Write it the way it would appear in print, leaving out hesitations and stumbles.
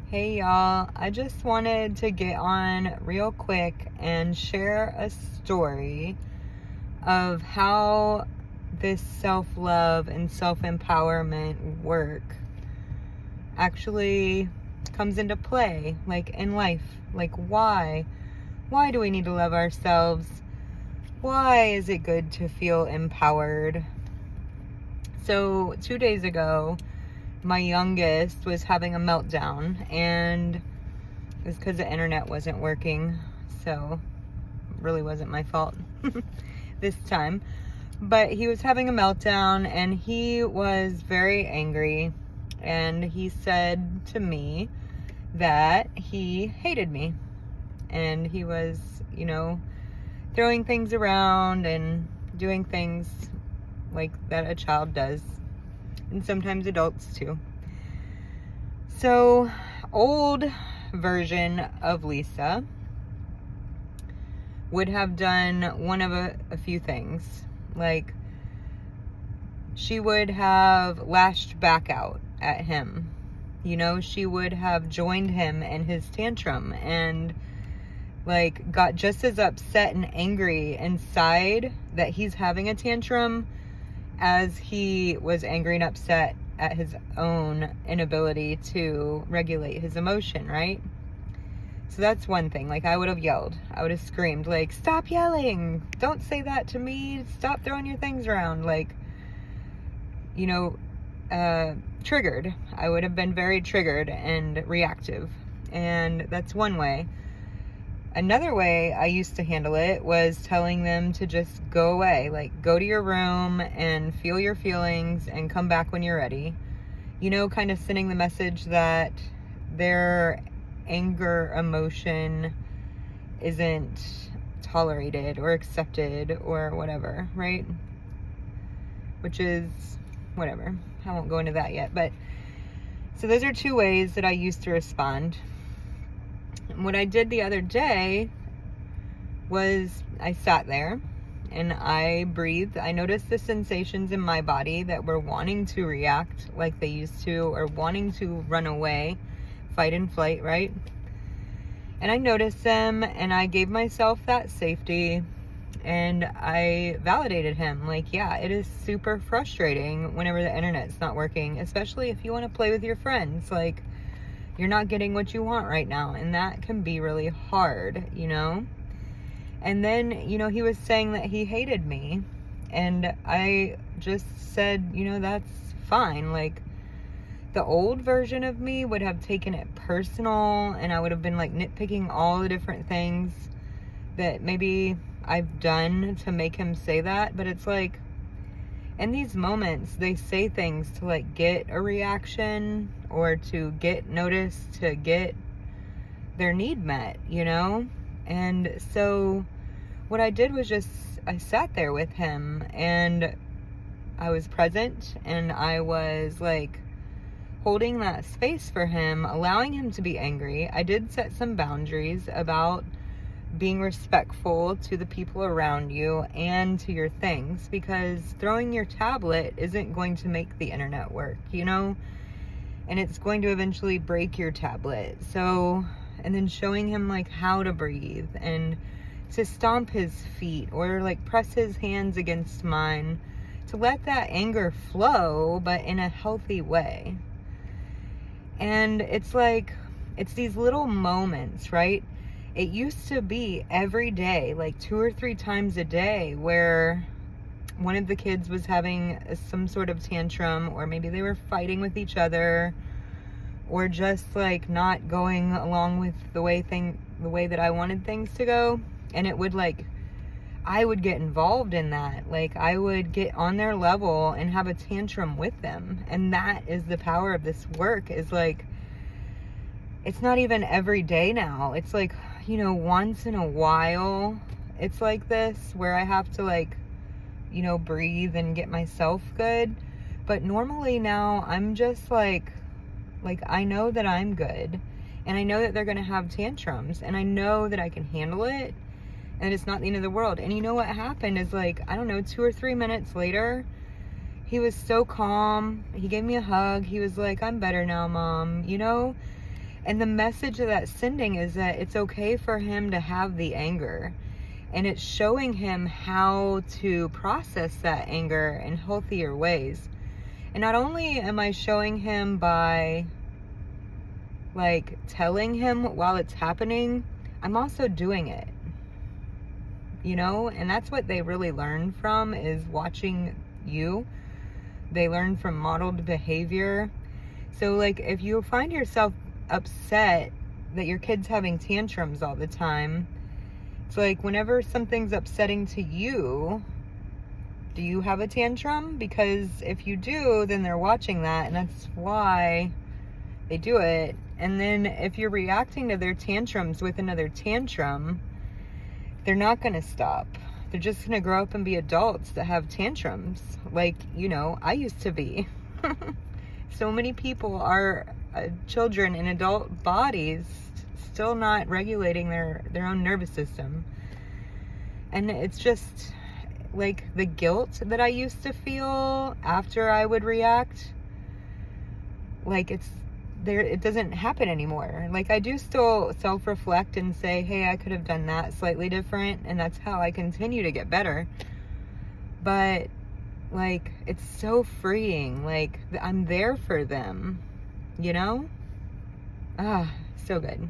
Hey y'all, I just wanted to get on real quick and share a story of how this self-love and self-empowerment work actually comes into play, like in life. Like why? Why do we need to love ourselves? Why is it good to feel empowered? So 2 days ago, my youngest was having a meltdown, and it was because the internet wasn't working, so it really wasn't my fault this time. But he was having a meltdown, and he was very angry, and he said to me that he hated me, and he was, throwing things around and doing things like that a child does, and sometimes adults too. So, old version of Lisa would have done one of a few things. Like, she would have lashed back out at him. She would have joined him in his tantrum and like got just as upset and angry inside that he's having a tantrum as he was angry and upset at his own inability to regulate his emotion, right? So that's one thing. Like, I would have yelled. I would have screamed, like, stop yelling. Don't say that to me. Stop throwing your things around. Like, triggered. I would have been very triggered and reactive. And that's one way. Another way I used to handle it was telling them to just go away, like go to your room and feel your feelings and come back when you're ready. Kind of sending the message that their anger emotion isn't tolerated or accepted or whatever, right? Which is whatever. I won't go into that yet. But so those are two ways that I used to respond. What I did the other day was I sat there and I breathed. I noticed the sensations in my body that were wanting to react like they used to, or wanting to run away, fight and flight, right? And I noticed them and I gave myself that safety and I validated him. Like, yeah, it is super frustrating whenever the internet's not working, especially if you want to play with your friends. Like, you're not getting what you want right now, and that can be really hard, And then, he was saying that he hated me, and I just said, that's fine. Like, the old version of me would have taken it personal, and I would have been like nitpicking all the different things that maybe I've done to make him say that. But it's like, in these moments, they say things to like get a reaction or to get noticed, to get their need met, And so what I did was I sat there with him and I was present and I was like holding that space for him, allowing him to be angry. I did set some boundaries about being respectful to the people around you and to your things, because throwing your tablet isn't going to make the internet work, and it's going to eventually break your tablet. So, and then showing him like how to breathe and to stomp his feet or like press his hands against mine, to let that anger flow, but in a healthy way. And it's like, it's these little moments, right? It used to be every day, like 2 or 3 times a day, where one of the kids was having some sort of tantrum, or maybe they were fighting with each other, or just like not going along with the way that I wanted things to go. And it would like, I would get involved in that. Like, I would get on their level and have a tantrum with them. And that is the power of this work, is like, it's not even every day now. It's like, once in a while, it's like this, where I have to like, breathe and get myself good. But normally now I'm just like I know that I'm good, and I know that they're going to have tantrums, and I know that I can handle it, and it's not the end of the world. And what happened is, like, I don't know, 2 or 3 minutes later, he was so calm. He gave me a hug. He was like, I'm better now, Mom, And the message that that's sending is that it's okay for him to have the anger. And it's showing him how to process that anger in healthier ways. And not only am I showing him by like telling him while it's happening, I'm also doing it. You know, and that's what they really learn from, is watching you. They learn from modeled behavior. So like if you find yourself upset that your kid's having tantrums all the time, it's like whenever something's upsetting to you, do you have a tantrum? Because if you do, then they're watching that, and that's why they do it. And then if you're reacting to their tantrums with another tantrum, they're not going to stop. They're just going to grow up and be adults that have tantrums. Like, you know, I used to be. So many people are children in adult bodies, still not regulating their own nervous system. And it's just like the guilt that I used to feel after I would react, like it's there, it doesn't happen anymore. Like I do still self-reflect and say, hey, I could have done that slightly different, and that's how I continue to get better. But like it's so freeing. Like I'm there for them, you know? So good.